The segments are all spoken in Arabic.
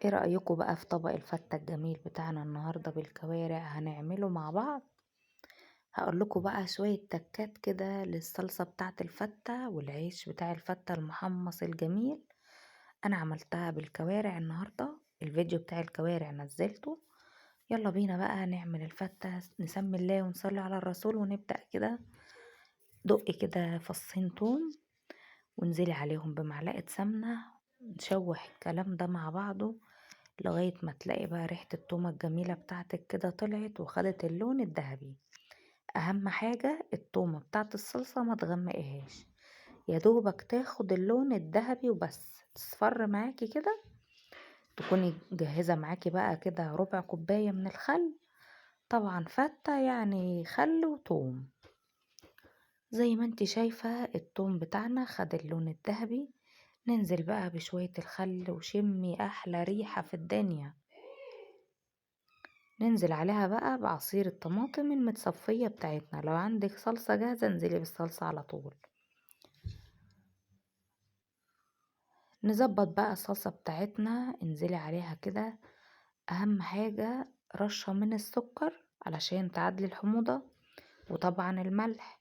ايه رأيكم بقى في طبق الفتة الجميل بتاعنا النهاردة بالكوارع؟ هنعمله مع بعض. هقول لكم بقى شوية تكات كده للصلصة بتاعة الفتة والعيش بتاع الفتة المحمص الجميل. انا عملتها بالكوارع النهاردة، الفيديو بتاع الكوارع نزلته. يلا بينا بقى نعمل الفتة، نسمي الله ونصلي على الرسول ونبدأ كده. دقي كده فصين توم وانزلي عليهم بمعلقة سمنة، نشوح الكلام ده مع بعضه لغاية ما تلاقي بقى ريحة التومة الجميلة بتاعتك كده طلعت وخدت اللون الذهبي. اهم حاجة التومة بتاعت الصلصة ما تغمقيهاش، يا دوبك تاخد اللون الذهبي وبس تصفر معاكي كده. تكوني جاهزة معاكي بقى كده ربع كوباية من الخل، طبعا فتة يعني خل وتوم. زي ما انتي شايفة التوم بتاعنا خد اللون الذهبي، ننزل بقى بشوية الخل وشمي احلى ريحة في الدنيا. ننزل عليها بقى بعصير الطماطم المتصفية بتاعتنا، لو عندك صلصة جاهزة انزلي بالصلصة على طول. نظبط بقى الصلصة بتاعتنا، انزلي عليها كده. اهم حاجة رشة من السكر علشان تعادلي الحموضة، وطبعا الملح،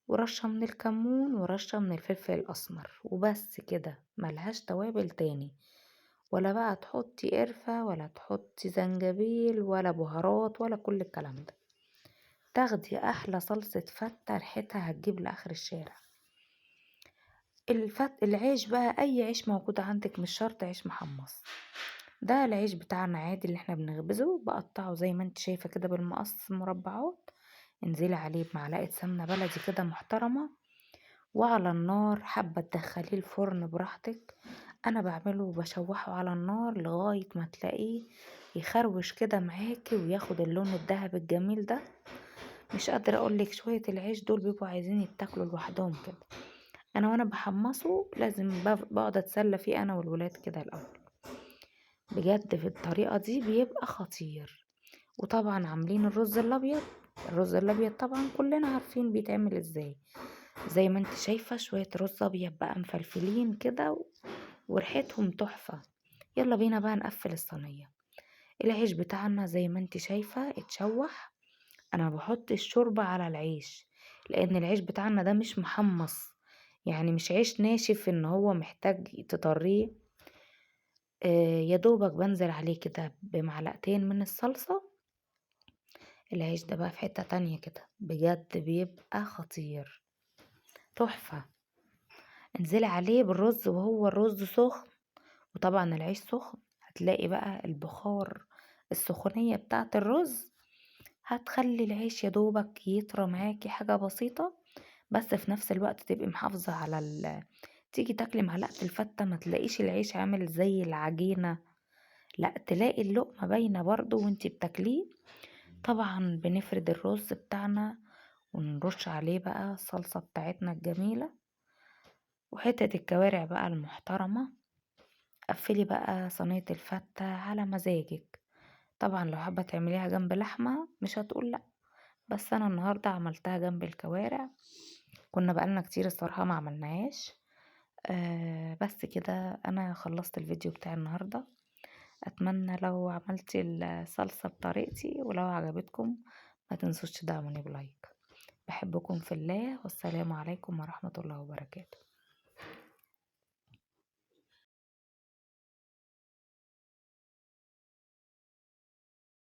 ورشة من الكمون، ورشة من الفلفل الأسمر، وبس كده ملهاش توابل تاني. ولا بقى تحطي قرفة ولا تحطي زنجبيل ولا بهارات ولا كل الكلام ده. تاخدي أحلى صلصة فتة ريحتها هتجيب لآخر الشارع. العيش بقى أي عيش موجود عندك، مش شرط عيش محمص. ده العيش بتاعنا عادي اللي احنا بنخبزه، بقطعه زي ما انت شايفة كده بالمقص مربعات. انزلي عليه بمعلقة سمنة بلدي كده محترمة، وعلى النار. حابة تدخليه الفرن براحتك، انا بعمله وبشوحه على النار لغاية ما تلاقيه يخروش كده معاكي وياخد اللون الذهبي الجميل ده. مش قادرة اقولك شوية العيش دول بيبقوا عايزين يتاكلوا لوحدهم كده. انا وانا بحمصه لازم بقعد اتسلى فيه انا والولاد كده الاول. بجد في الطريقة دي بيبقى خطير. وطبعا عاملين الرز الابيض. الرز الابيض طبعا كلنا عارفين بيتعمل ازاي. زي ما انت شايفة شوية رز ابيض بقى مفلفلين كده وريحتهم تحفة. يلا بينا بقى نقفل الصينية. العيش بتاعنا زي ما انت شايفة اتشوح. انا بحط الشوربة على العيش لان العيش بتاعنا ده مش محمص، يعني مش عيش ناشف ان هو محتاج تطريه. يا دوبك بنزل عليه كده بمعلقتين من الصلصة. العيش ده بقى في حتة تانية كده بجد بيبقى خطير، تحفة. انزلي عليه بالرز وهو الرز سخن، وطبعا العيش سخن. هتلاقي بقى البخار، السخونية بتاعة الرز هتخلي العيش يا دوبك يطرى معاكي حاجة بسيطة. بس في نفس الوقت تبقي محافظة على تيجي تاكلي معلقة الفتة ما تلاقيش العيش عامل زي العجينة، لا تلاقي اللقمة باينة برضو وانتي بتاكليه. طبعا بنفرد الرز بتاعنا ونرش عليه بقى الصلصة بتاعتنا الجميلة وحتة الكوارع بقى المحترمة. قفلي بقى صينية الفتة على مزاجك. طبعا لو حابة تعمليها جنب لحمة مش هتقول لا، بس انا النهاردة عملتها جنب الكوارع. كنا بقالنا كتير الصراحة ما عملناهاش. بس كده انا خلصت الفيديو بتاع النهاردة. اتمنى لو عملتي الصلصة بطريقتي، ولو عجبتكم ما تنسوش تدعموني بلايك. بحبكم في الله، والسلام عليكم ورحمة الله وبركاته.